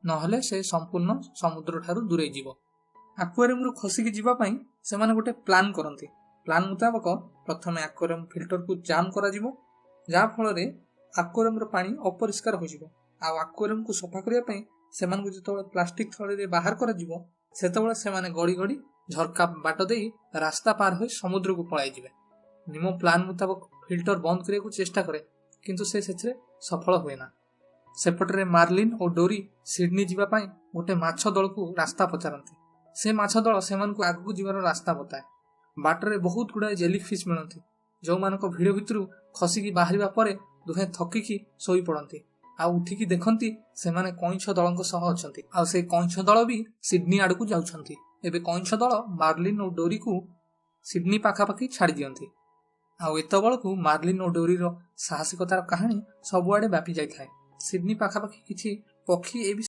नहले से संपूर्ण समुद्र ठारू दूरे जीव। आक्वेरियम रु खसिकी जीवा पई सेमाने गोटे प्लान करंती। प्लान मुताबक प्रथमे आक्वेरियम फिल्टर को जाम करा जीवो, जा फल रे आक्वेरियम रो पानी अपरिष्कार हो जीवो। आ आक्वेरियम को सफा करिया पई सेमान को जतबे प्लास्टिक थळी रे बाहर करा जीवो सेतबे सेमाने गड़ी गड़ी झरका बाट देई रास्ता पार होई समुद्र को पळाई जिवे। निमो प्लान मुताबक फिल्टर बंद करिया को चेष्टा करे किंतु से सेथरे सफल हुए ना। सेपटरे मार्लिन और डोरी सिडनी जीवा पई गोटे माछ दल को रास्ता पचारंती। से माछ दल सेमान को आगु जीवार रास्ता बताए। बाटरे बहुत गुडा जेलीफिश मिलती जो मानक भिड़ भितरु खसिकी बाहरिबा परे दुहे थकिकी सोई पड़ती। आ उठिकी देखंती सेमाने कइंछ दलक सह अछंती। आ से कइंछ दल भी सिडनी आड़ को जाउछंती। एबे कइंछ दल मार्लिन और डोरी को सिडनी पाखापाखि छाड़ी दियंती। आ एतबेल को मार्लिन और डोरी रो साहसिकतार कहानी सबुआडे व्यापी जाय थाए। सिडनी पाखापाखि किछि पक्षी ए